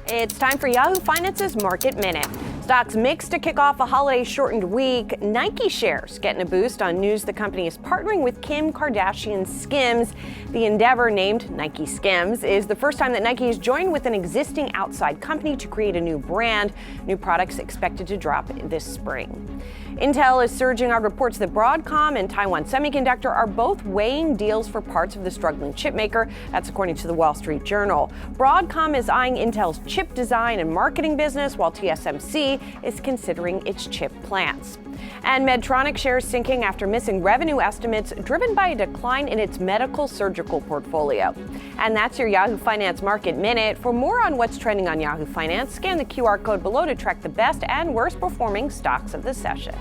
It's time for Yahoo Finance's Market Minute. Stocks mixed to kick off a holiday-shortened week. Nike shares getting a boost on news the company is partnering with Kim Kardashian's Skims. The endeavor, named Nike Skims, is the first time that Nike has joined with an existing outside company to create a new brand. New products expected to drop this spring. Intel is surging on reports that Broadcom and Taiwan Semiconductor are both weighing deals for parts of the struggling chipmaker. That's according to the Wall Street Journal. Broadcom is eyeing Intel's chip design and marketing business, while TSMC is considering its chip plants. And Medtronic shares sinking after missing revenue estimates driven by a decline in its medical surgical portfolio. And that's your Yahoo Finance Market Minute. For more on what's trending on Yahoo Finance, scan the QR code below to track the best and worst performing stocks of the session.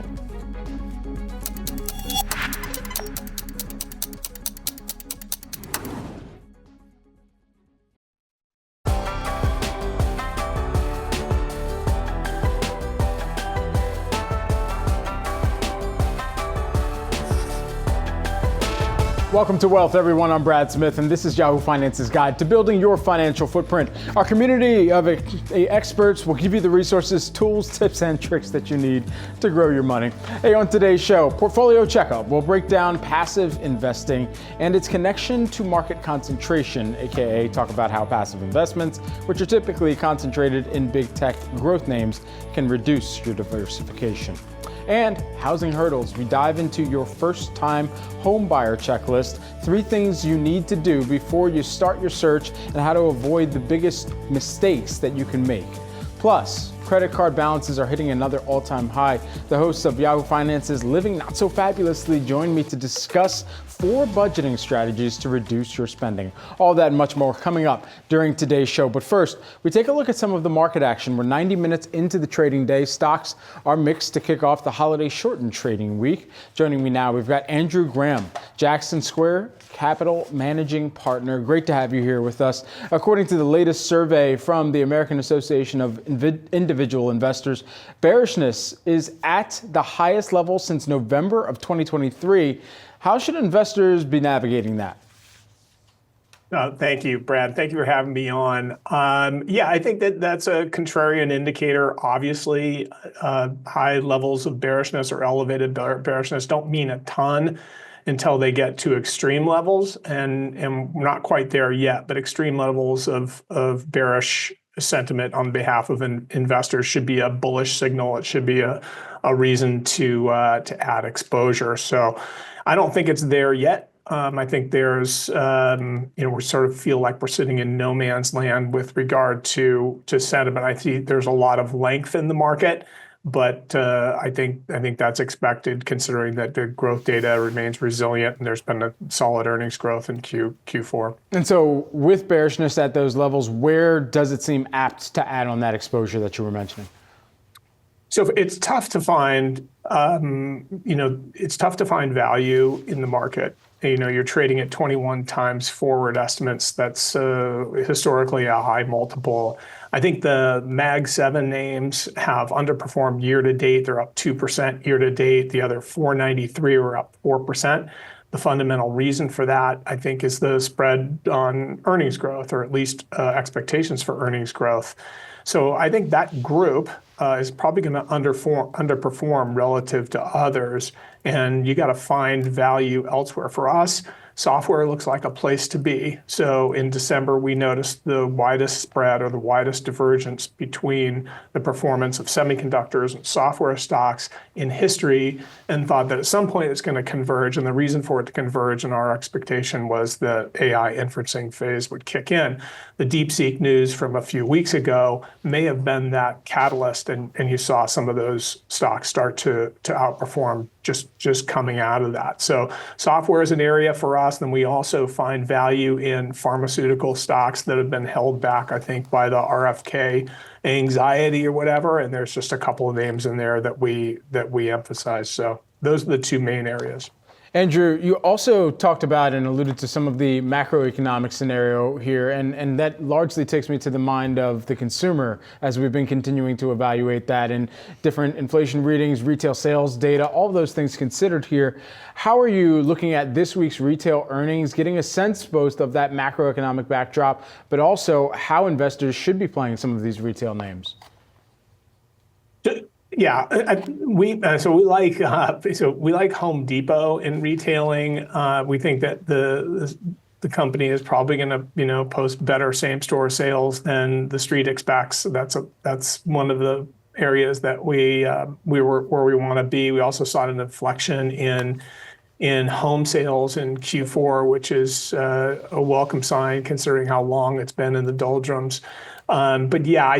Welcome to Wealth, everyone. I'm Brad Smith, and this is Yahoo Finance's guide to building your financial footprint. Our community of experts will give you the resources, tools, tips, and tricks that you need to grow your money. Hey, on today's show, Portfolio Checkup, we'll break down passive investing and its connection to market concentration, aka talk about how passive investments, which are typically concentrated in big tech growth names, can reduce your diversification. And housing hurdles. We dive into your first-time home buyer checklist, 3 things you need to do before you start your search, and how to avoid the biggest mistakes that you can make. Plus, credit card balances are hitting another all-time high. The hosts of Yahoo Finance's Living Not So Fabulously join me to discuss 4 budgeting strategies to reduce your spending. All that and much more coming up during today's show. But first, we take a look at some of the market action. We're 90 minutes into the trading day. Stocks are mixed to kick off the holiday shortened trading week. Joining me now, we've got Andrew Graham, Jackson Square Capital Managing Partner. Great to have you here with us. According to the latest survey from the American Association of Individual Investors, bearishness is at the highest level since November of 2023. How should investors be navigating that? Thank you, Brad. Thank you for having me on. I think that's a contrarian indicator. Obviously, high levels of bearishness or elevated bearishness don't mean a ton until they get to extreme levels, and we're not quite there yet, but extreme levels of bearish sentiment on behalf of investors should be a bullish signal. It should be a reason to add exposure. So I don't think it's there yet. I think there's, we sort of feel like we're sitting in no man's land with regard to sentiment. I see there's a lot of length in the market, but I think that's expected considering that the growth data remains resilient and there's been a solid earnings growth in Q4. And so with bearishness at those levels, where does it seem apt to add on that exposure that you were mentioning? So it's tough to find, it's tough to find value in the market. You're trading at 21 times forward estimates. That's historically a high multiple. I think the Mag 7 names have underperformed year to date. They're up 2% year to date. The other 493 were up 4%. The fundamental reason for that, I think, is the spread on earnings growth, or at least expectations for earnings growth. So I think that group is probably going to underperform relative to others, and you got to find value elsewhere. For us, software looks like a place to be. So in December, we noticed the widest spread or the widest divergence between the performance of semiconductors and software stocks in history, and thought that at some point it's going to converge. And the reason for it to converge in our expectation was the AI inferencing phase would kick in. The DeepSeek news from a few weeks ago may have been that catalyst, and you saw some of those stocks start to outperform just coming out of that. So software is an area for us. Then we also find value in pharmaceutical stocks that have been held back, I think, by the RFK anxiety or whatever. And there's just a couple of names in there that we emphasize. So those are the 2 main areas. Andrew, you also talked about and alluded to some of the macroeconomic scenario here, and that largely takes me to the mind of the consumer as we've been continuing to evaluate that and different inflation readings, retail sales data, all of those things considered here. How are you looking at this week's retail earnings, getting a sense both of that macroeconomic backdrop, but also how investors should be playing some of these retail names? Yeah, we like Home Depot in retailing. We think that the company is probably going to post better same store sales than the street expects. That's one of the areas that we were where we want to be. We also saw an inflection in home sales in Q4, which is a welcome sign considering how long it's been in the doldrums. But yeah,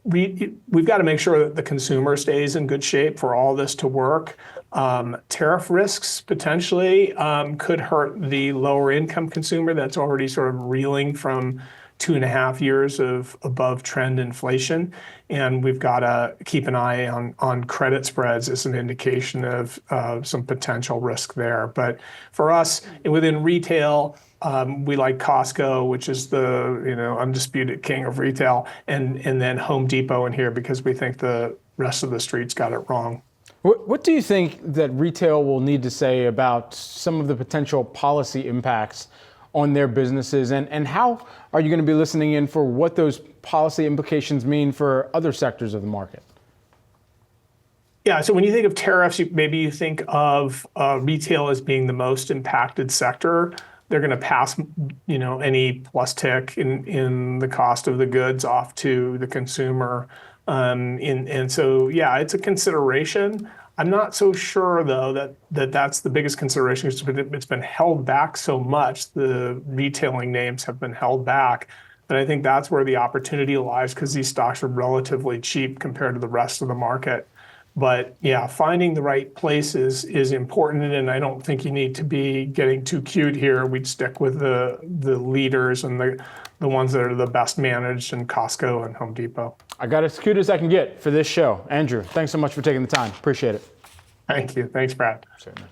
we've got to make sure that the consumer stays in good shape for all this to work. Tariff risks potentially could hurt the lower income consumer that's already sort of reeling from 2.5 years of above trend inflation. And we've got to keep an eye on credit spreads as an indication of some potential risk there. But for us, within retail, we like Costco, which is the undisputed king of retail, and then Home Depot in here because we think the rest of the street's got it wrong. What do you think that retail will need to say about some of the potential policy impacts on their businesses, and how are you going to be listening in for what those policy implications mean for other sectors of the market? Yeah, so when you think of tariffs, maybe you think of retail as being the most impacted sector. They're going to pass, any plus tick in the cost of the goods off to the consumer, and so yeah, it's a consideration. I'm not so sure though that's the biggest consideration. It's been held back so much. The retailing names have been held back, and I think that's where the opportunity lies because these stocks are relatively cheap compared to the rest of the market. But yeah, finding the right places is important, and I don't think you need to be getting too cute here. We'd stick with the leaders and the ones that are the best managed in Costco and Home Depot. I got as cute as I can get for this show. Andrew, thanks so much for taking the time. Appreciate it. Thank you. Thanks, Brad. Certainly.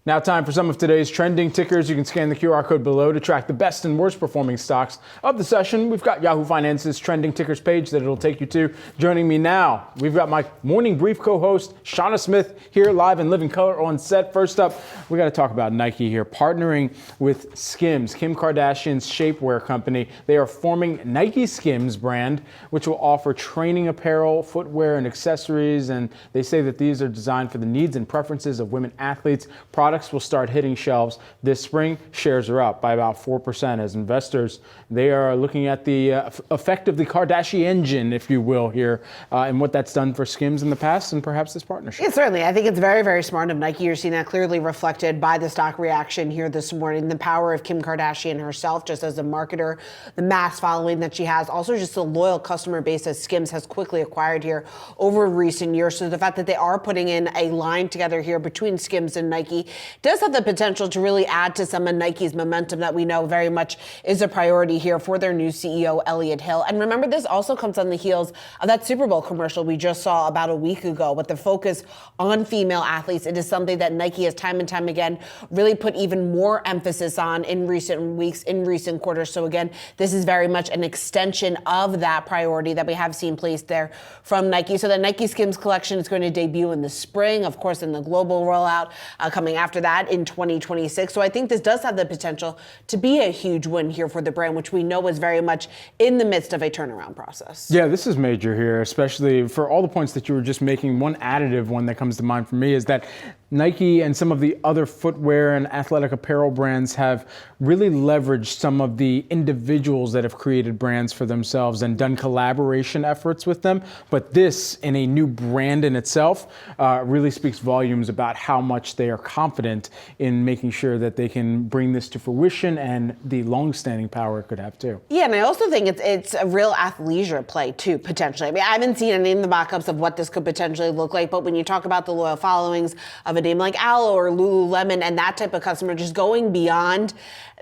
Now time for some of today's trending tickers. You can scan the QR code below to track the best and worst performing stocks of the session. We've got Yahoo Finance's trending tickers page that it'll take you to. Joining me now, we've got my morning brief co-host, Shauna Smith, here live in living color on set. First up, we got to talk about Nike here, partnering with Skims, Kim Kardashian's shapewear company. They are forming Nike Skims brand, which will offer training apparel, footwear, and accessories. And they say that these are designed for the needs and preferences of women athletes. Products will start hitting shelves this spring. Shares are up by about 4% as investors. They are looking at the effect of the Kardashian engine, if you will, here, and what that's done for Skims in the past and perhaps this partnership. Yeah, certainly. I think it's very, very smart of Nike. You're seeing that clearly reflected by the stock reaction here this morning. The power of Kim Kardashian herself, just as a marketer, the mass following that she has, also just a loyal customer base that Skims has quickly acquired here over recent years. So the fact that they are putting in a line together here between Skims and Nike does have the potential to really add to some of Nike's momentum that we know very much is a priority here for their new CEO, Elliott Hill. And remember, this also comes on the heels of that Super Bowl commercial we just saw about a week ago with the focus on female athletes. It is something that Nike has time and time again really put even more emphasis on in recent weeks, in recent quarters. So again, this is very much an extension of that priority that we have seen placed there from Nike. So the Nike Skims collection is going to debut in the spring, of course, in the global rollout coming after that in 2026. So I think this does have the potential to be a huge win here for the brand, which we know is very much in the midst of a turnaround process. Yeah, this is major here, especially for all the points that you were just making. One additive one that comes to mind for me is that Nike and some of the other footwear and athletic apparel brands have really leveraged some of the individuals that have created brands for themselves and done collaboration efforts with them. But this, in a new brand in itself, really speaks volumes about how much they are confident in making sure that they can bring this to fruition and the long-standing power it could have too. Yeah, and I also think it's a real athleisure play too, potentially. I mean, I haven't seen any in the mock-ups of what this could potentially look like, but when you talk about the loyal followings of a name like Aloe or Lululemon and that type of customer, just going beyond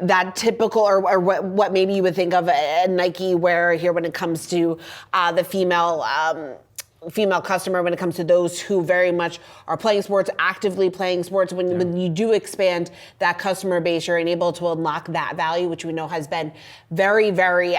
that typical or what maybe you would think of a Nike wear here when it comes to the female female customer when it comes to those who very much are playing sports, actively playing sports. When you do expand that customer base, you're able to unlock that value, which we know has been very, very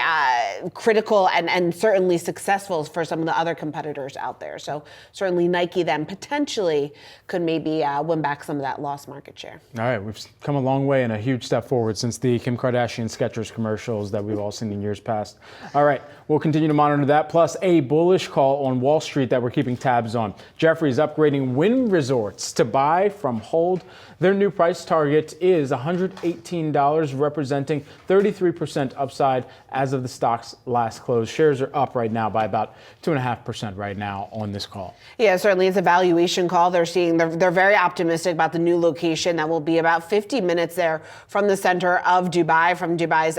critical and certainly successful for some of the other competitors out there. So certainly Nike then potentially could maybe win back some of that lost market share. All right, we've come a long way and a huge step forward since the Kim Kardashian Skechers commercials that we've all seen in years past. All right, we'll continue to monitor that, plus a bullish call on Wall Street that we're keeping tabs on. Jefferies upgrading Wynn Resorts to buy from hold. Their new price target is $118, representing 33% upside as of the stock's last close. Shares are up right now by about 2.5% right now on this call. Yeah, certainly it's a valuation call. They're very optimistic about the new location that will be about 50 minutes there from the center of Dubai, from Dubai's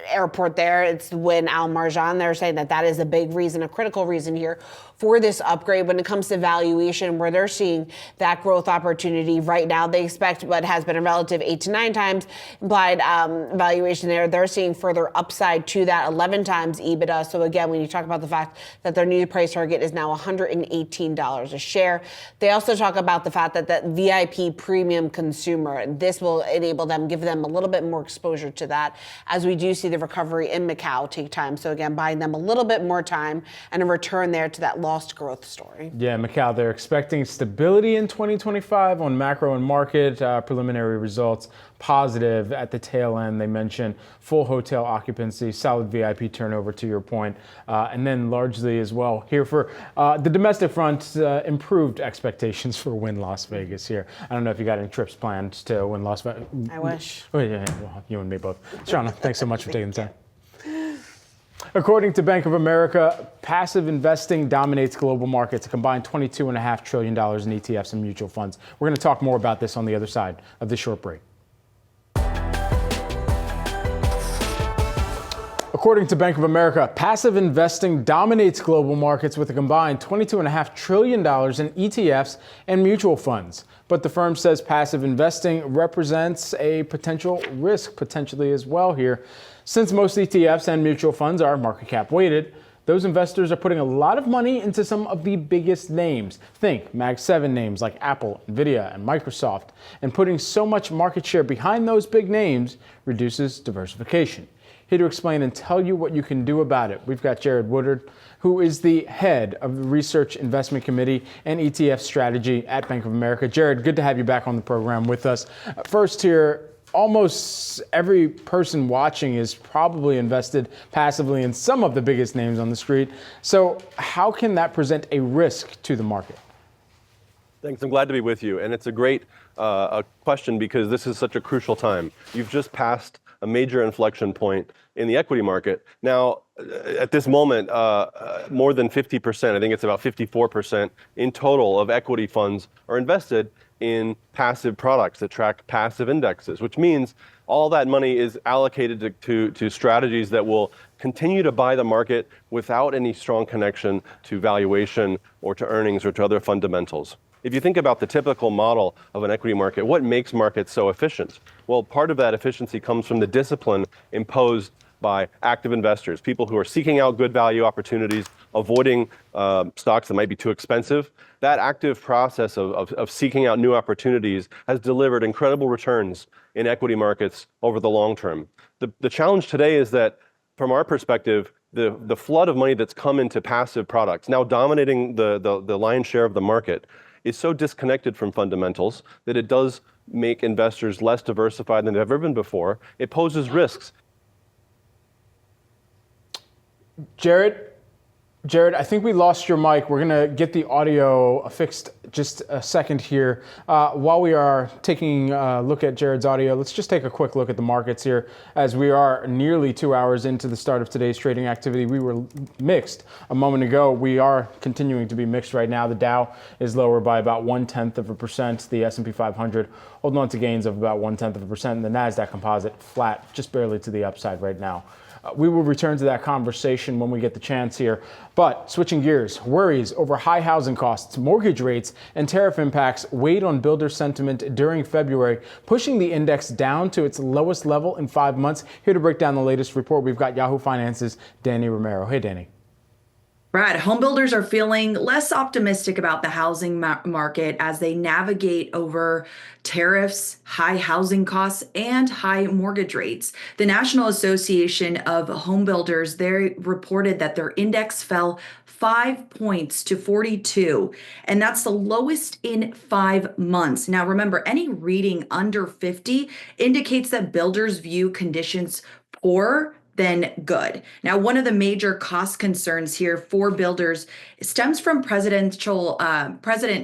airport there. It's Wynn Al Marjan. They're saying that is a big reason, a critical reason here for this upgrade when it comes to valuation, where they're seeing that growth opportunity right now. They expect what has been a relative 8 to 9 times implied valuation there. They're seeing further upside to that, 11 times EBITDA. So again, when you talk about the fact that their new price target is now $118 a share, they also talk about the fact that that VIP premium consumer, this will enable them, give them a little bit more exposure to that as we do see the recovery in Macau take time. So again, buying them a little bit more time and a return there to that lost growth story. Yeah, Macau, they're expecting stability in 2025 on macro and market. Preliminary results positive at the tail end. They mention full hotel occupancy, solid VIP turnover to your point, and then largely as well here for the domestic front, improved expectations for Wynn Las Vegas here. I don't know if you got any trips planned to Wynn Las Vegas. I wish. Oh, yeah, well, you and me both. Shauna, thanks so much for taking the time. According to Bank of America, passive investing dominates global markets, a combined $22.5 trillion in ETFs and mutual funds. We're going to talk more about this on the other side of this short break. According to Bank of America, passive investing dominates global markets with a combined $22.5 trillion in ETFs and mutual funds. But the firm says passive investing represents a potential risk potentially as well here. Since most ETFs and mutual funds are market cap weighted, those investors are putting a lot of money into some of the biggest names. Think Mag 7 names like Apple, Nvidia, and Microsoft. And putting so much market share behind those big names reduces diversification. Here to explain and tell you what you can do about it, we've got Jared Woodard, who is the head of the Research Investment Committee and ETF Strategy at Bank of America. Jared, good to have you back on the program with us. First here, almost every person watching is probably invested passively in some of the biggest names on the street. So how can that present a risk to the market? Thanks, I'm glad to be with you. And it's a great question because this is such a crucial time. You've just passed a major inflection point in the equity market. Now, at this moment, more than 50%, I think it's about 54% in total of equity funds are invested in passive products that track passive indexes, which means all that money is allocated to strategies that will continue to buy the market without any strong connection to valuation or to earnings or to other fundamentals. If you think about the typical model of an equity market, what makes markets so efficient? Well, part of that efficiency comes from the discipline imposed by active investors, people who are seeking out good value opportunities, avoiding stocks that might be too expensive. That active process of seeking out new opportunities has delivered incredible returns in equity markets over the long term. The challenge today is that, from our perspective, the flood of money that's come into passive products, now dominating the lion's share of the market, is so disconnected from fundamentals that it does make investors less diversified than they've ever been before. It poses risks. Jared, I think we lost your mic. We're going to get the audio fixed just a second here. While we are taking a look at Jared's audio, let's just take a quick look at the markets here. As we are nearly 2 hours into the start of today's trading activity, we were mixed a moment ago. We are continuing to be mixed right now. The Dow is lower by about 0.1%. The S&P 500 holding on to gains of about 0.1%. And the NASDAQ composite flat, just barely to the upside right now. We will return to that conversation when we get the chance here. But switching gears, worries over high housing costs, mortgage rates, and tariff impacts weighed on builder sentiment during February, pushing the index down to its lowest level in 5 months. Here to break down the latest report, we've got Yahoo Finance's Danny Romero. Hey, Danny. Brad, home builders are feeling less optimistic about the housing market as they navigate over tariffs, high housing costs, and high mortgage rates. The National Association of Home Builders, they reported that their index fell 5 points to 42, and that's the lowest in 5 months. Now, remember, any reading under 50 indicates that builders view conditions poor than good. Now, one of the major cost concerns here for builders stems from President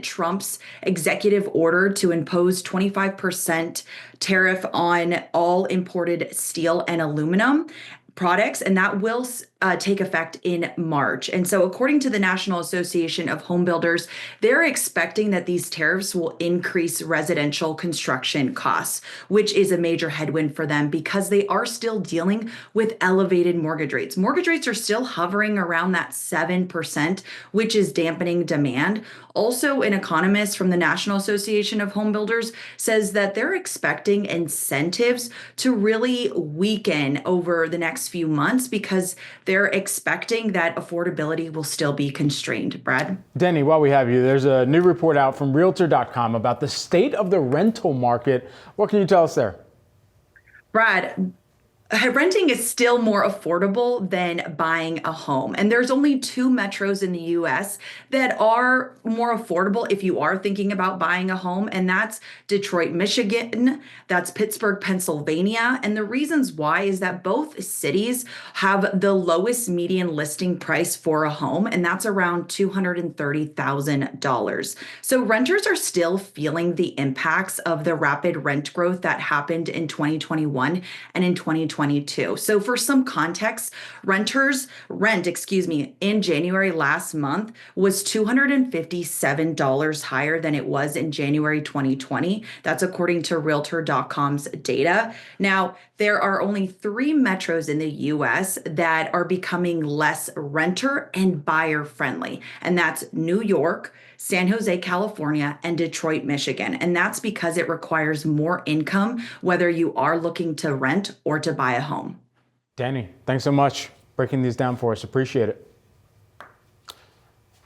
Trump's executive order to impose 25% tariff on all imported steel and aluminum products, and that will take effect in March. And so according to the National Association of Home Builders, they're expecting that these tariffs will increase residential construction costs, which is a major headwind for them because they are still dealing with elevated mortgage rates. Mortgage rates are still hovering around that 7%, which is dampening demand. Also, an economist from the National Association of Home Builders says that they're expecting incentives to really weaken over the next few months because they're expecting that affordability will still be constrained. Brad? Denny, while we have you, there's a new report out from Realtor.com about the state of the rental market. What can you tell us there? Brad, renting is still more affordable than buying a home. And there's only 2 metros in the US that are more affordable if you are thinking about buying a home. And that's Detroit, Michigan, that's Pittsburgh, Pennsylvania. And the reasons why is that both cities have the lowest median listing price for a home, and that's around $230,000. So renters are still feeling the impacts of the rapid rent growth that happened in 2021 and in 2022. So for some context, rent, in January last month was $257 higher than it was in January 2020. That's according to Realtor.com's data. Now, there are only 3 metros in the US that are becoming less renter and buyer friendly, and that's New York, San Jose, California, and Detroit, Michigan. And that's because it requires more income, whether you are looking to rent or to buy a home. Danny, thanks so much for breaking these down for us. Appreciate it.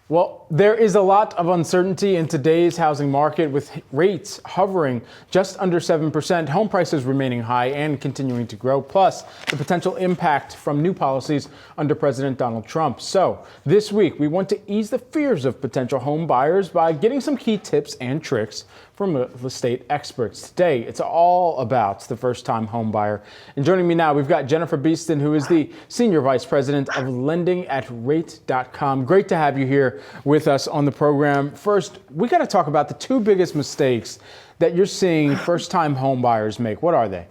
Well, there is a lot of uncertainty in today's housing market with rates hovering just under 7%, home prices remaining high and continuing to grow, plus the potential impact from new policies under President Donald Trump. So this week, we want to ease the fears of potential home buyers by getting some key tips and tricks from real estate experts. Today, it's all about the first-time home buyer. And joining me now, we've got Jennifer Beeston, who is the Senior Vice President of Lending at Rate.com. Great to have you here with us on the program. First, we got to talk about the 2 biggest mistakes that you're seeing first-time home buyers make. What are they?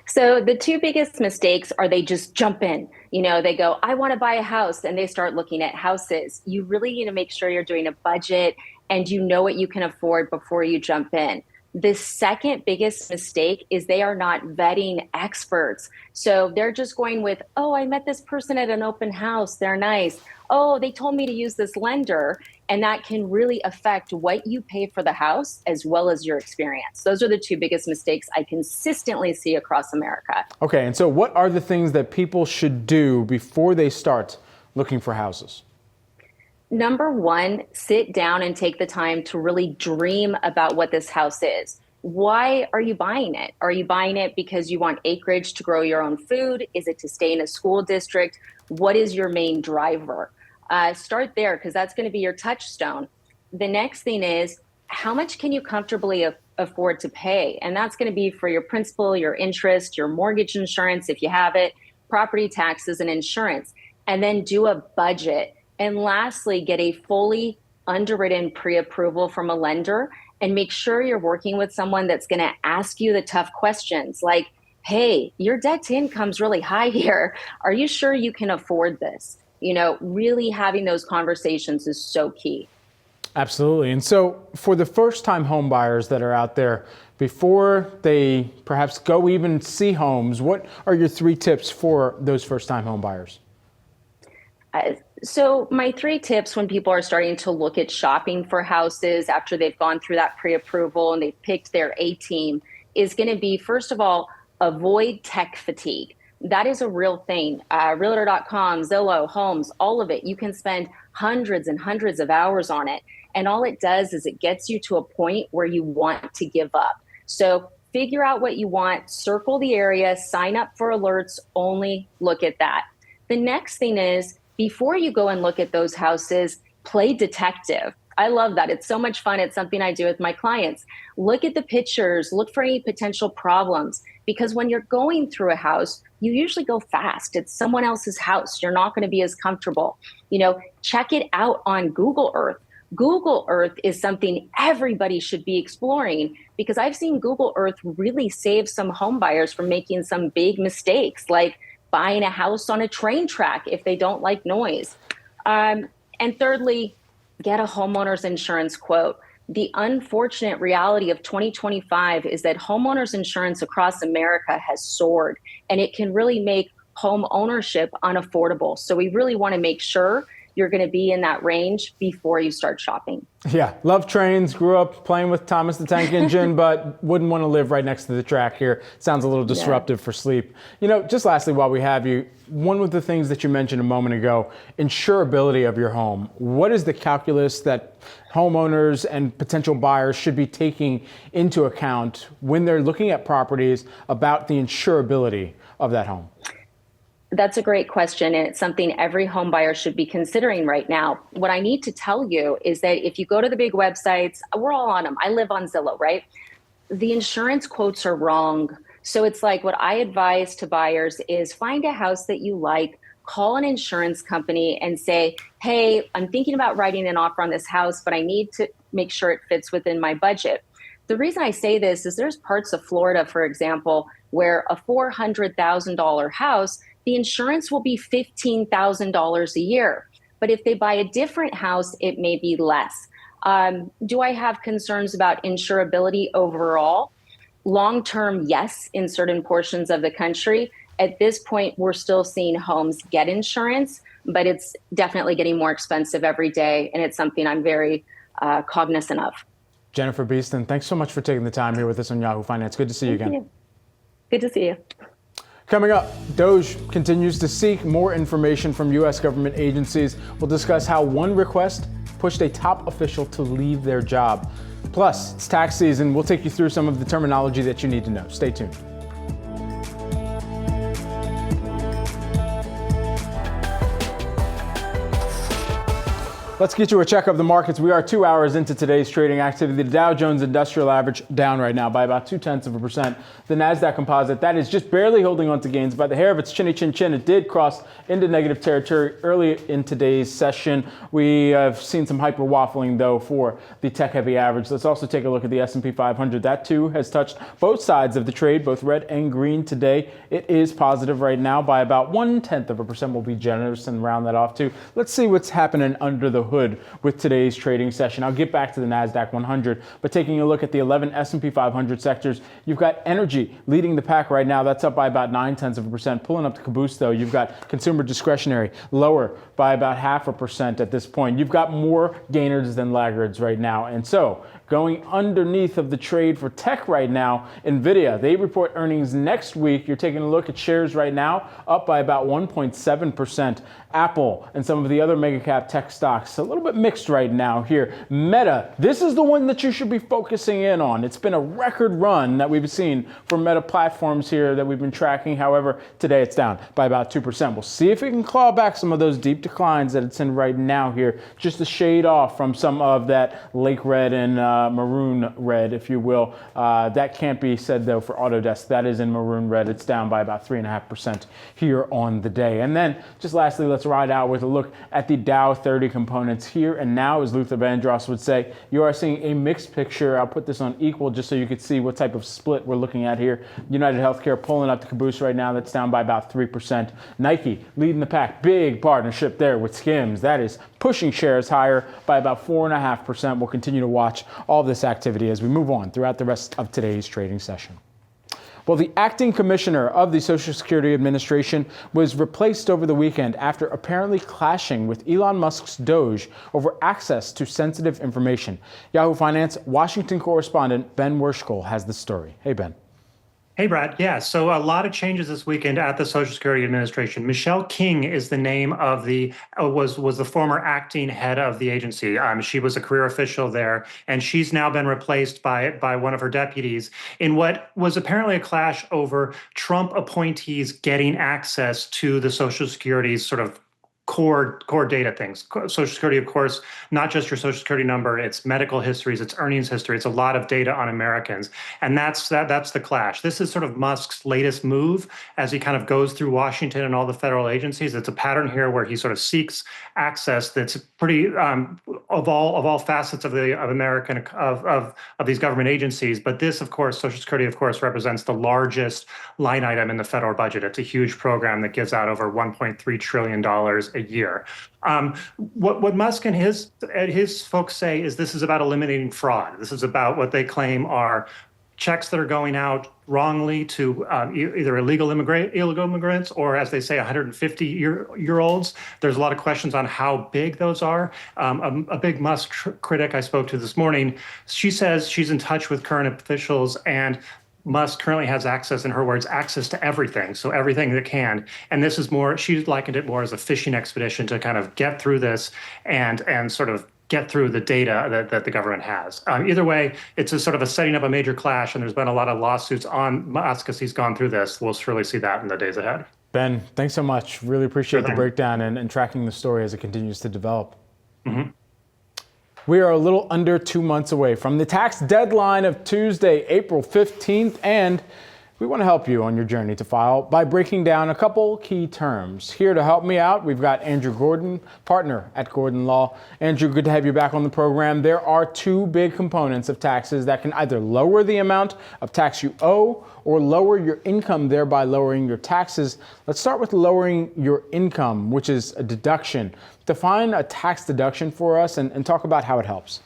So the 2 biggest mistakes are they just jump in. They go, I want to buy a house, and they start looking at houses. You really need to make sure you're doing a budget and you know what you can afford before you jump in. The second biggest mistake is they are not vetting experts. So they're just going with, oh, I met this person at an open house. They're nice. Oh, they told me to use this lender. And that can really affect what you pay for the house as well as your experience. Those are the 2 biggest mistakes I consistently see across America. Okay, and so what are the things that people should do before they start looking for houses? Number 1, sit down and take the time to really dream about what this house is. Why are you buying it? Are you buying it because you want acreage to grow your own food? Is it to stay in a school district? What is your main driver? Start there because that's going to be your touchstone. The next thing is, how much can you comfortably afford to pay? And that's going to be for your principal, your interest, your mortgage insurance, if you have it, property taxes and insurance. And then do a budget. And lastly, get a fully underwritten pre-approval from a lender and make sure you're working with someone that's going to ask you the tough questions like, hey, your debt to income's really high here. Are you sure you can afford this? Really having those conversations is so key. Absolutely. And so for the first-time home buyers that are out there, before they perhaps go even see homes, what are your 3 tips for those first-time home buyers? So my 3 tips when people are starting to look at shopping for houses after they've gone through that pre-approval and they've picked their A-team is going to be, first of all, avoid tech fatigue. That is a real thing. Realtor.com, Zillow, Homes, all of it. You can spend hundreds and hundreds of hours on it. And all it does is it gets you to a point where you want to give up. So figure out what you want, circle the area, sign up for alerts, only look at that. The next thing is, before you go and look at those houses, play detective. I love that. It's so much fun. It's something I do with my clients. Look at the pictures, look for any potential problems, because when you're going through a house, you usually go fast. It's someone else's house. You're not going to be as comfortable. Check it out on Google Earth. Google Earth is something everybody should be exploring, because I've seen Google Earth really save some home buyers from making some big mistakes, like buying a house on a train track if they don't like noise. And thirdly, get a homeowner's insurance quote. The unfortunate reality of 2025 is that homeowners insurance across America has soared, and it can really make home ownership unaffordable. So we really want to make sure you're going to be in that range before you start shopping. Yeah, love trains, grew up playing with Thomas the Tank Engine, but wouldn't want to live right next to the track here. Sounds a little disruptive for sleep. Just lastly, while we have you, one of the things that you mentioned a moment ago, insurability of your home. What is the calculus that homeowners and potential buyers should be taking into account when they're looking at properties about the insurability of that home? That's a great question, and it's something every home buyer should be considering right now. What I need to tell you is that if you go to the big websites, we're all on them. I live on Zillow, right? The insurance quotes are wrong. So it's like, what I advise to buyers is find a house that you like, call an insurance company and say, hey, I'm thinking about writing an offer on this house, but I need to make sure it fits within my budget. The reason I say this is there's parts of Florida, for example, where a $400,000 house, the insurance will be $15,000 a year. But if they buy a different house, it may be less. Do I have concerns about insurability overall? Long-term, yes, in certain portions of the country. At this point, we're still seeing homes get insurance, but it's definitely getting more expensive every day. And it's something I'm very cognizant of. Jennifer Beeston, thanks so much for taking the time here with us on Yahoo Finance. Good to see you again. Good to see you. Coming up, DOGE continues to seek more information from U.S. government agencies. We'll discuss how one request pushed a top official to leave their job. Plus, it's tax season. We'll take you through some of the terminology that you need to know. Stay tuned. Let's get you a check of the markets. We are 2 hours into today's trading activity. The Dow Jones Industrial Average down right now by about 0.2%. The NASDAQ Composite, that is just barely holding on to gains by the hair of its chinny chin chin. It did cross into negative territory early in today's session. We have seen some hyper waffling though for the tech heavy average. Let's also take a look at the S&P 500. That too has touched both sides of the trade, both red and green today. It is positive right now by about 0.1%. We'll be generous and round that off too. Let's see what's happening under the hood with today's trading session. I'll get back to the NASDAQ 100, but taking a look at the 11 S&P 500 sectors, you've got energy leading the pack right now. That's up by about 0.9%. Pulling up the caboose though, you've got consumer discretionary lower by about 0.5% at this point. You've got more gainers than laggards right now. And so going underneath of the trade for tech right now, NVIDIA, they report earnings next week. You're taking a look at shares right now, up by about 1.7%. Apple and some of the other mega cap tech stocks, a little bit mixed right now here. Meta, this is the one that you should be focusing in on. It's been a record run that we've seen for Meta platforms here that we've been tracking. However, today it's down by about 2%. We'll see if it can claw back some of those deep declines that it's in right now here, just a shade off from some of that lake red and maroon red, if you will. That can't be said though for Autodesk. That is in maroon red. It's down by about 3.5% here on the day. And then just lastly, let's ride out with a look at the Dow 30 components here and now. As Luther Vandross would say, you are seeing a mixed picture. I'll put this on equal just so you could see what type of split we're looking at here. United Healthcare pulling up the caboose right now. That's down by about 3%. Nike leading the pack. Big partnership there with Skims. That is pushing shares higher by about 4.5%. We'll continue to watch all this activity as we move on throughout the rest of today's trading session. Well, the acting commissioner of the Social Security Administration was replaced over the weekend after apparently clashing with Elon Musk's Doge over access to sensitive information. Yahoo Finance Washington correspondent Ben Werschel has the story. Hey, Ben. Hey, Brad. Yeah, so a lot of changes this weekend at the Social Security Administration. Michelle King is the name of was the former acting head of the agency. She was a career official there, and she's now been replaced by one of her deputies in what was apparently a clash over Trump appointees getting access to the Social Security's sort of core data things. Social Security, of course, not just your Social Security number, it's medical histories, it's earnings history, it's a lot of data on Americans. And that's the clash. This is sort of Musk's latest move as he kind of goes through Washington and all the federal agencies. It's a pattern here where he sort of seeks access that's pretty of all facets of American of these government agencies. But this, of course, Social Security, of course, represents the largest line item in the federal budget. It's a huge program that gives out over $1.3 trillion a year. What Musk and his folks say is this is about eliminating fraud. This is about what they claim are checks that are going out wrongly to either illegal immigrants, or, as they say, 150-year-olds. There's a lot of questions on how big those are. A big Musk critic I spoke to this morning, she says she's in touch with current officials, and Musk currently has access, in her words, access to everything. So everything that can. And this is more, she likened it more as a fishing expedition to kind of get through this and sort of get through the data that the government has. Either way, it's a sort of a setting up a major clash, and there's been a lot of lawsuits on Musk as he's gone through this. We'll surely see that in the days ahead. Ben, thanks so much. Really appreciate the breakdown and tracking the story as it continues to develop. Mm-hmm. We are a little under 2 months away from the tax deadline of Tuesday, April 15th, and we want to help you on your journey to file by breaking down a couple key terms. Here to help me out, we've got Andrew Gordon, partner at Gordon Law. Andrew, good to have you back on the program. There are two big components of taxes that can either lower the amount of tax you owe or lower your income, thereby lowering your taxes. Let's start with lowering your income, which is a deduction. Define a tax deduction for us and talk about how it helps.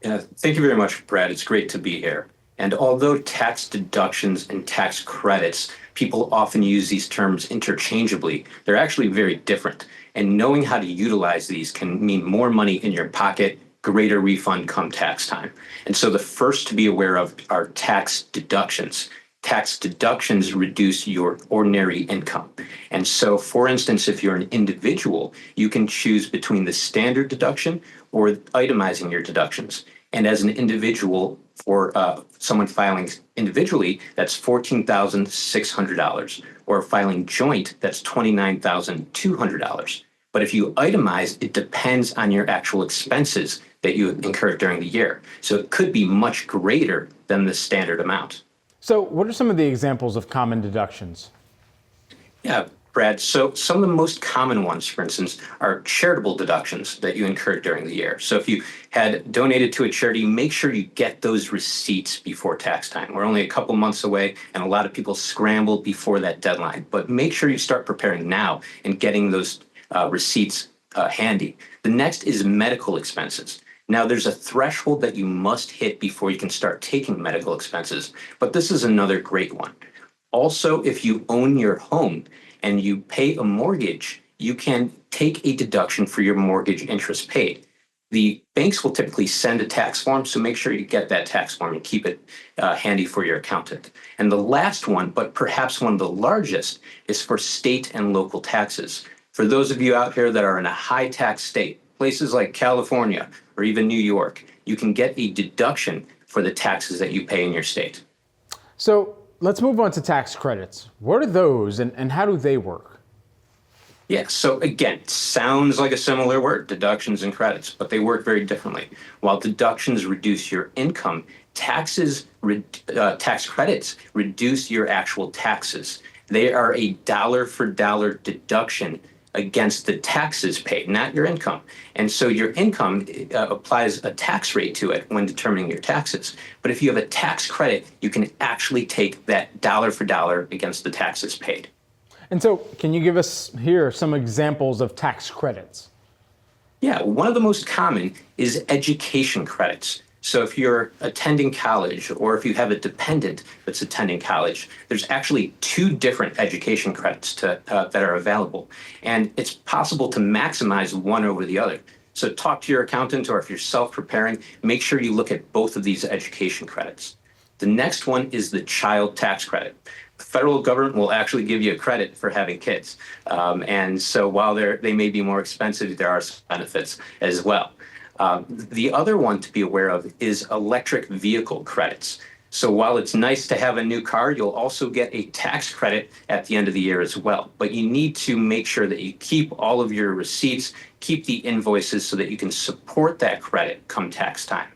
Yeah, thank you very much, Brad. It's great to be here. And although tax deductions and tax credits, people often use these terms interchangeably, they're actually very different. And knowing how to utilize these can mean more money in your pocket, greater refund come tax time. And so the first to be aware of are tax deductions. Tax deductions reduce your ordinary income. And so, for instance, if you're an individual, you can choose between the standard deduction or itemizing your deductions. And as an individual, for someone filing individually, that's $14,600, or filing joint, that's $29,200. But if you itemize, it depends on your actual expenses that you incur during the year. So it could be much greater than the standard amount. So what are some of the examples of common deductions? Yeah, Brad. So some of the most common ones, for instance, are charitable deductions that you incurred during the year. So if you had donated to a charity, make sure you get those receipts before tax time. We're only a couple months away, and a lot of people scramble before that deadline. But make sure you start preparing now and getting those receipts handy. The next is medical expenses. Now, there's a threshold that you must hit before you can start taking medical expenses, but this is another great one. Also, if you own your home and you pay a mortgage, you can take a deduction for your mortgage interest paid. The banks will typically send a tax form, so make sure you get that tax form and keep it handy for your accountant. And the last one, but perhaps one of the largest, is for state and local taxes. For those of you out here that are in a high tax state, places like California or even New York, you can get a deduction for the taxes that you pay in your state. So let's move on to tax credits. What are those and how do they work? Yeah, so again, it sounds like a similar word, deductions and credits, but they work very differently. While deductions reduce your income, tax credits reduce your actual taxes. They are a dollar for dollar deduction against the taxes paid, not your income. And so your income applies a tax rate to it when determining your taxes. But if you have a tax credit, you can actually take that dollar for dollar against the taxes paid. And so can you give us here some examples of tax credits? Yeah, one of the most common is education credits. So if you're attending college or if you have a dependent that's attending college, there's actually two different education credits that are available. And it's possible to maximize one over the other. So talk to your accountant, or if you're self-preparing, make sure you look at both of these education credits. The next one is the child tax credit. The federal government will actually give you a credit for having kids. And so while they may be more expensive, there are some benefits as well. The other one to be aware of is electric vehicle credits. So while it's nice to have a new car, you'll also get a tax credit at the end of the year as well. But you need to make sure that you keep all of your receipts, keep the invoices so that you can support that credit come tax time.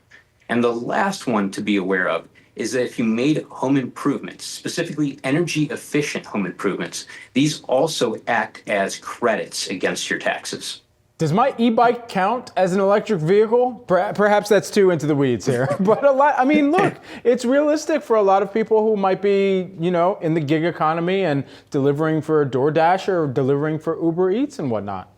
And the last one to be aware of is that if you made home improvements, specifically energy efficient home improvements, these also act as credits against your taxes. Does my e-bike count as an electric vehicle? Perhaps that's too into the weeds here, but look, it's realistic for a lot of people who might be, in the gig economy and delivering for DoorDash or delivering for Uber Eats and whatnot.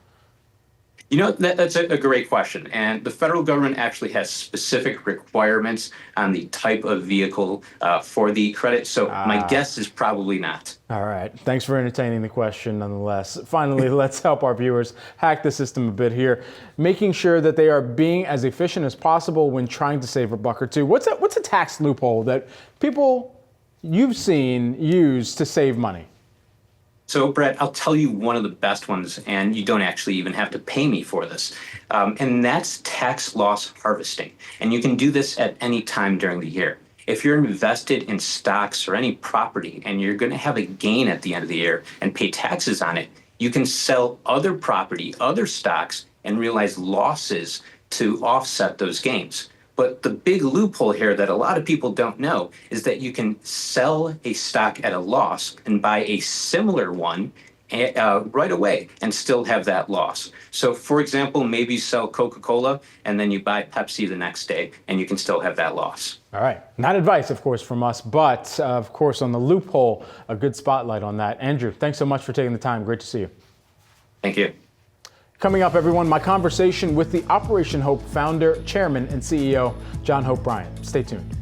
That's a great question. And the federal government actually has specific requirements on the type of vehicle for the credit. So my guess is probably not. All right. Thanks for entertaining the question nonetheless. Finally, let's help our viewers hack the system a bit here, making sure that they are being as efficient as possible when trying to save a buck or two. What's a tax loophole that people you've seen use to save money? So, Brett, I'll tell you one of the best ones, and you don't actually even have to pay me for this. And that's tax loss harvesting. And you can do this at any time during the year. If you're invested in stocks or any property and you're going to have a gain at the end of the year and pay taxes on it, you can sell other property, other stocks, and realize losses to offset those gains. But the big loophole here that a lot of people don't know is that you can sell a stock at a loss and buy a similar one right away and still have that loss. So, for example, maybe you sell Coca-Cola and then you buy Pepsi the next day and you can still have that loss. All right. Not advice, of course, from us, but of course, on the loophole, a good spotlight on that. Andrew, thanks so much for taking the time. Great to see you. Thank you. Coming up, everyone, my conversation with the Operation Hope founder, chairman, and CEO, John Hope Bryant. Stay tuned.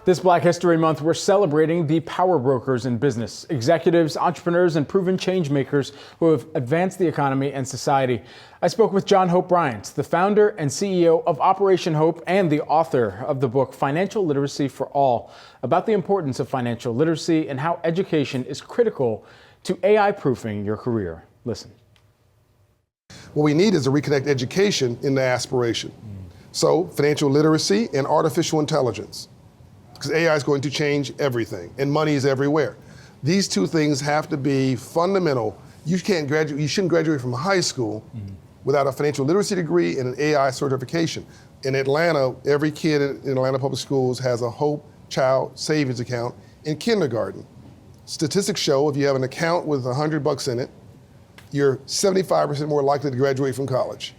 This Black History Month, we're celebrating the power brokers in business, executives, entrepreneurs, and proven change makers who have advanced the economy and society. I spoke with John Hope Bryant, the founder and CEO of Operation Hope and the author of the book Financial Literacy for All, about the importance of financial literacy and how education is critical to AI-proofing your career. Listen. What we need is to reconnect education in the aspiration. So financial literacy and artificial intelligence. Because AI is going to change everything, and money is everywhere. These two things have to be fundamental. You shouldn't graduate from high school without a financial literacy degree and an AI certification. In Atlanta, every kid in Atlanta public schools has a Hope Child savings account in kindergarten. Statistics show if you have an account with $100 in it, you're 75% more likely to graduate from college.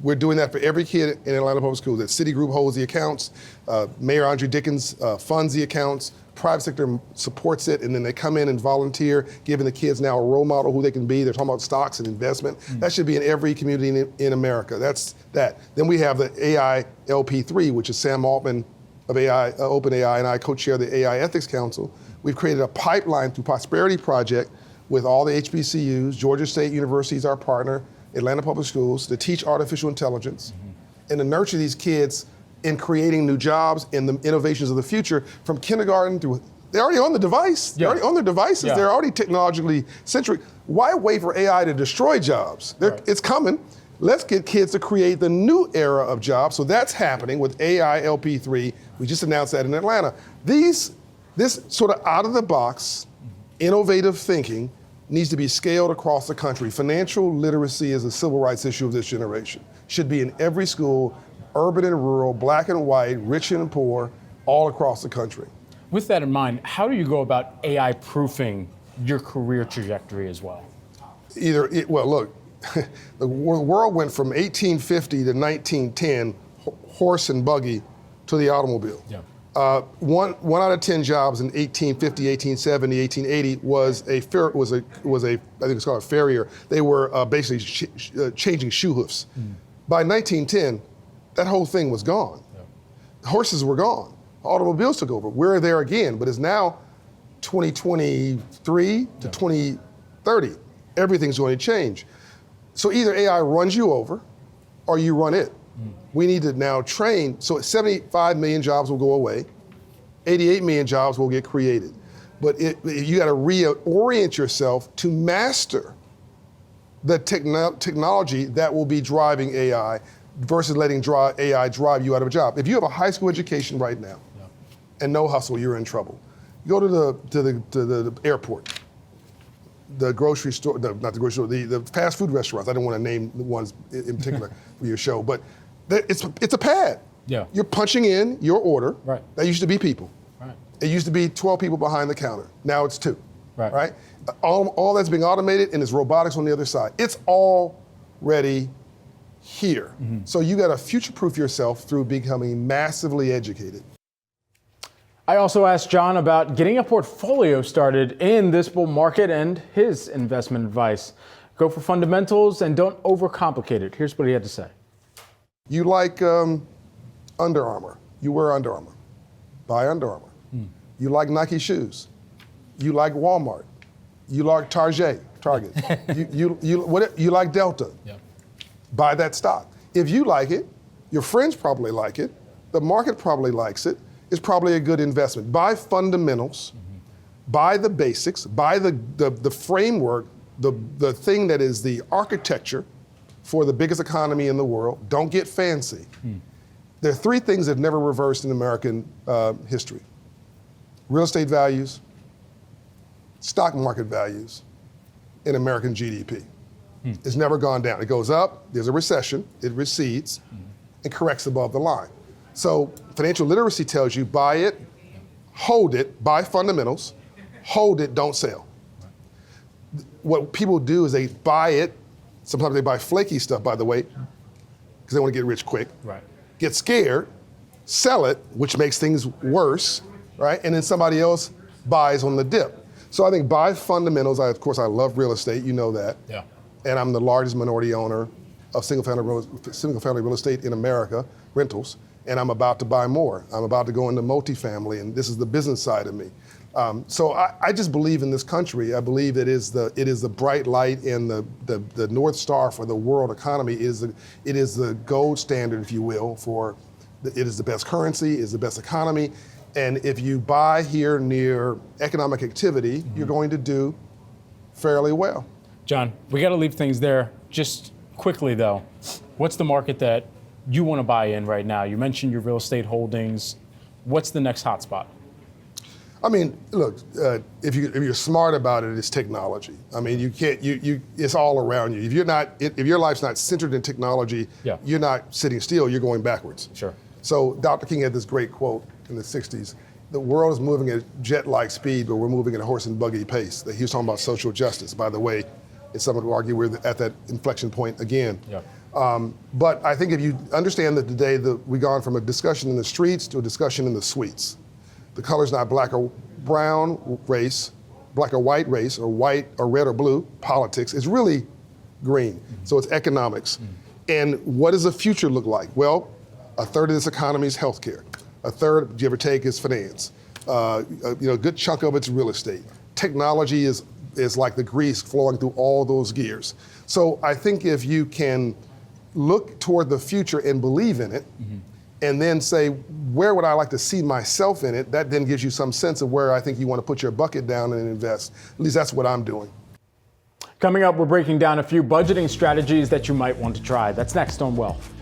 We're doing that for every kid in Atlanta public schools. That Citigroup holds the accounts, Mayor Andre Dickens funds the accounts, private sector supports it, and then they come in and volunteer, giving the kids now a role model who they can be. They're talking about stocks and investment. That should be in every community in America. That's that. Then we have the AI LP3, which is Sam Altman of OpenAI, and I co-chair the AI Ethics Council. We've created a pipeline through Prosperity Project with all the HBCUs. Georgia State University is our partner, Atlanta Public Schools, to teach artificial intelligence and to nurture these kids in creating new jobs and the innovations of the future from kindergarten through. They're already on the device. They're already on their devices. Yeah. They're already technologically centric. Why wait for AI to destroy jobs? Right. It's coming. Let's get kids to create the new era of jobs. So that's happening with AI LP3. We just announced that in Atlanta. This sort of out of the box, innovative thinking needs to be scaled across the country. Financial literacy is a civil rights issue of this generation. Should be in every school, urban and rural, black and white, rich and poor, all across the country. With that in mind, how do you go about AI proofing your career trajectory as well? Look, the world went from 1850 to 1910, horse and buggy, to the automobile. Yeah. One out of 10 jobs in 1850, 1870, 1880 was I think it's called a farrier. They were basically changing shoe hoofs. By 1910, that whole thing was gone. Yeah. Horses were gone. Automobiles took over. We're there again, but it's now 2023 to 2030. Everything's going to change. So either AI runs you over or you run it. We need to now train, so 75 million jobs will go away, 88 million jobs will get created. But you got to reorient yourself to master the technology that will be driving AI versus letting AI drive you out of a job. If you have a high school education right now and no hustle, you're in trouble. You go to the airport, the grocery store, not the grocery store, the fast food restaurants. I don't want to name the ones in particular for your show, but it's a pad. Yeah. You're punching in your order. Right. That used to be people. Right. It used to be 12 people behind the counter. Now it's 2. Right. Right? All that's being automated, and there's robotics on the other side. It's already here. So you got to future-proof yourself through becoming massively educated. I also asked John about getting a portfolio started in this bull market and his investment advice. Go for fundamentals and don't overcomplicate it. Here's what he had to say. You like Under Armour. You wear Under Armour. Buy Under Armour. You like Nike shoes. You like Walmart. You like Target. You like Delta. Yep. Buy that stock. If you like it, your friends probably like it, the market probably likes it, it's probably a good investment. Buy fundamentals, buy the basics, buy the framework, the thing that is the architecture for the biggest economy in the world. Don't get fancy. There are 3 things that have never reversed in American history. Real estate values, stock market values, and American GDP. It's never gone down. It goes up, there's a recession, it recedes, and corrects above the line. So financial literacy tells you buy it, hold it, buy fundamentals, hold it, don't sell. What people do is they buy it, sometimes they buy flaky stuff, by the way, because they want to get rich quick. Right. Get scared, sell it, which makes things worse, right? And then somebody else buys on the dip. So I think buy fundamentals. Of course, I love real estate, you know that. Yeah. And I'm the largest minority owner of single-family real estate in America, rentals, and I'm about to buy more. I'm about to go into multifamily, and this is the business side of me. So I just believe in this country. I believe it is the bright light and the North Star for the world economy. It is the gold standard, if you will, for it is the best currency, it is the best economy. And if you buy here near economic activity, you're going to do fairly well. John, we got to leave things there. Just quickly, though, what's the market that you want to buy in right now? You mentioned your real estate holdings. What's the next hotspot? I mean, look, if you're smart about it, it's technology. I mean, you can't. It's all around you. If your life's not centered in technology, you're not sitting still. You're going backwards. Sure. So Dr. King had this great quote in the '60s. The world is moving at jet-like speed, but we're moving at a horse and buggy pace. He was talking about social justice. By the way, it's someone would argue we're at that inflection point again. Yeah. But I think if you understand that today we've gone from a discussion in the streets to a discussion in the suites. The color's not black or brown race, black or white race, or white or red or blue politics. It's really green. So it's economics. And what does the future look like? Well, a third of this economy is healthcare. A third, give or take, is finance. A good chunk of it's real estate. Technology is like the grease flowing through all those gears. So I think if you can look toward the future and believe in it, and then say, where would I like to see myself in it? That then gives you some sense of where I think you want to put your bucket down and invest. At least that's what I'm doing. Coming up, we're breaking down a few budgeting strategies that you might want to try. That's next on Wealth.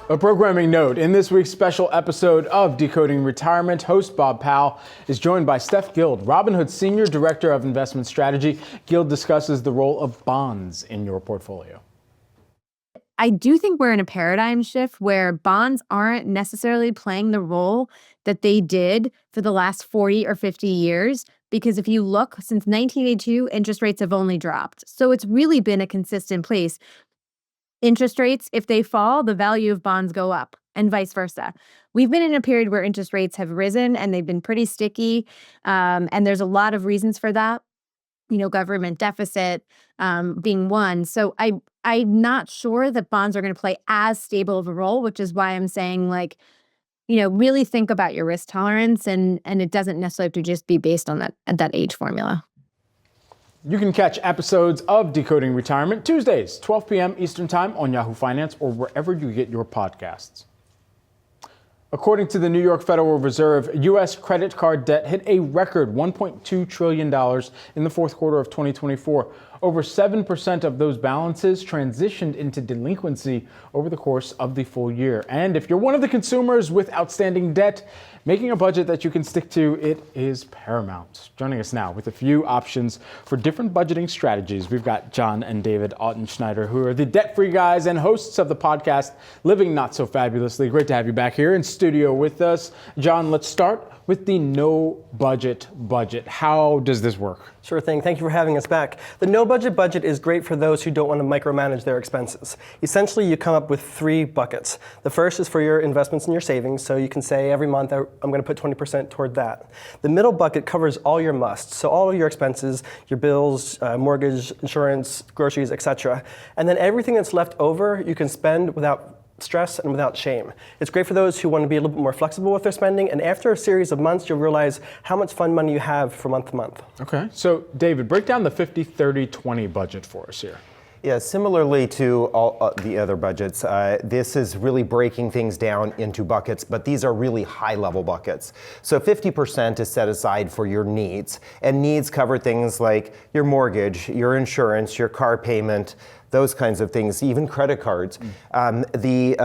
A programming note, in this week's special episode of Decoding Retirement, host Bob Powell is joined by Steph Guild, Robinhood's Senior Director of Investment Strategy. Guild discusses the role of bonds in your portfolio. I do think we're in a paradigm shift where bonds aren't necessarily playing the role that they did for the last 40 or 50 years. Because if you look, since 1982, interest rates have only dropped. So it's really been a consistent place. Interest rates, if they fall, the value of bonds go up, and vice versa. We've been in a period where interest rates have risen and they've been pretty sticky. And there's a lot of reasons for that. Government deficit being one. So I'm not sure that bonds are going to play as stable of a role, which is why I'm saying really think about your risk tolerance, and it doesn't necessarily have to just be based on that age formula. You can catch episodes of Decoding Retirement Tuesdays, 12 p.m. Eastern Time on Yahoo Finance or wherever you get your podcasts. According to the New York Federal Reserve, U.S. credit card debt hit a record $1.2 trillion in the fourth quarter of 2024. Over 7% of those balances transitioned into delinquency over the course of the full year. And if you're one of the consumers with outstanding debt, making a budget that you can stick to, it is paramount. Joining us now with a few options for different budgeting strategies, we've got John and David Auten-Schneider, who are the debt-free guys and hosts of the podcast Living Not So Fabulously. Great to have you back here in studio with us. John, let's start with the no budget budget. How does this work? Sure thing. Thank you for having us back. The no budget budget is great for those who don't want to micromanage their expenses. Essentially, you come up with 3 buckets. The first is for your investments and your savings. So you can say every month, I'm going to put 20% toward that. The middle bucket covers all your musts. So all of your expenses, your bills, mortgage, insurance, groceries, etc. And then everything that's left over, you can spend without stress and without shame. It's great for those who want to be a little bit more flexible with their spending, and after a series of months, you'll realize how much fun money you have from month to month. Okay, so David, break down the 50-30-20 budget for us here. Yeah, similarly to all the other budgets, this is really breaking things down into buckets, but these are really high-level buckets. So 50% is set aside for your needs, and needs cover things like your mortgage, your insurance, your car payment, those kinds of things, even credit cards. The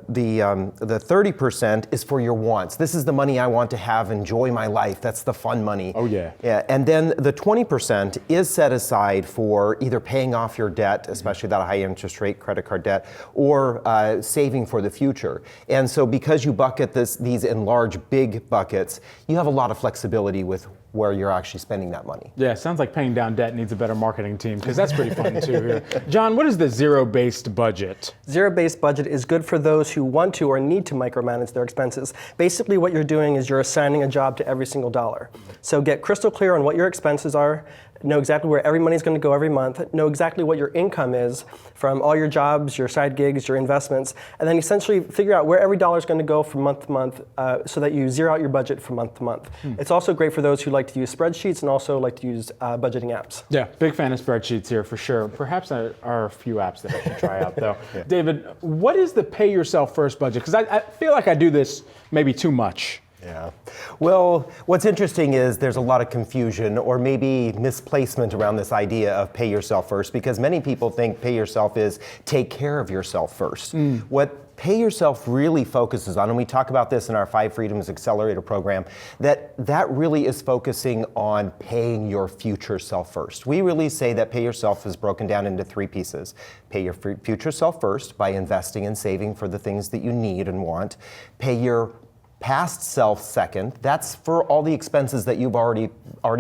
30% is for your wants. This is the money I want to have, enjoy my life. That's the fun money. Oh yeah. Yeah, and then the 20% is set aside for either paying off your debt, especially that high interest rate credit card debt, or saving for the future. And so because you bucket these in large, big buckets, you have a lot of flexibility with where you're actually spending that money. Yeah, sounds like paying down debt needs a better marketing team, because that's pretty fun too here. John, what is the zero-based budget? Zero-based budget is good for those who want to or need to micromanage their expenses. Basically, what you're doing is you're assigning a job to every single dollar. So get crystal clear on what your expenses are, know exactly where every money is going to go every month, know exactly what your income is from all your jobs, your side gigs, your investments, and then essentially figure out where every dollar is going to go from month to month so that you zero out your budget from month to month. It's also great for those who like to use spreadsheets and also like to use budgeting apps. Yeah, big fan of spreadsheets here for sure. Perhaps there are a few apps that I should try out though. Yeah. David, what is the pay yourself first budget? Because I feel like I do this maybe too much. Yeah. Well, what's interesting is there's a lot of confusion or maybe misplacement around this idea of pay yourself first, because many people think pay yourself is take care of yourself first. What pay yourself really focuses on, and we talk about this in our 5 Freedoms Accelerator program, that really is focusing on paying your future self first. We really say that pay yourself is broken down into 3 pieces. Pay your future self first by investing and saving for the things that you need and want. Pay your past self second. That's for all the expenses that you've already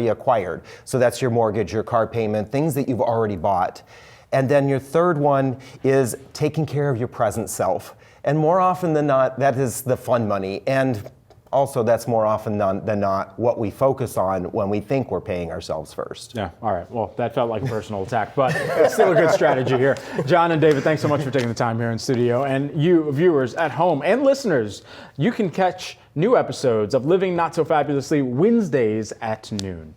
acquired. So that's your mortgage, your car payment, things that you've already bought. And then your third one is taking care of your present self. And more often than not, that is the fun money. And also, that's more often than not what we focus on when we think we're paying ourselves first. Yeah, all right. Well, that felt like a personal attack, but it's still a good strategy here. John and David, thanks so much for taking the time here in studio. And you viewers at home and listeners, you can catch new episodes of Living Not So Fabulously Wednesdays at noon.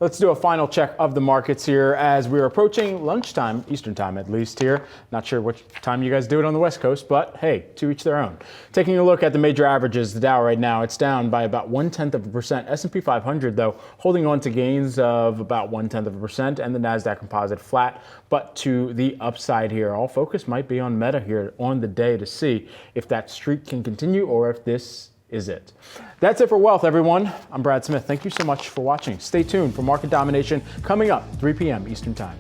Let's do a final check of the markets here as we're approaching lunchtime, Eastern time at least here. Not sure which time you guys do it on the West Coast, but hey, to each their own. Taking a look at the major averages, the Dow right now, it's down by about 0.1%. S&P 500 though, holding on to gains of about 0.1%, and the NASDAQ composite flat, but to the upside here. All focus might be on Meta here on the day to see if that streak can continue or if this is it. That's it for Wealth, everyone. I'm Brad Smith. Thank you so much for watching. Stay tuned for Market Domination coming up 3 p.m. Eastern Time.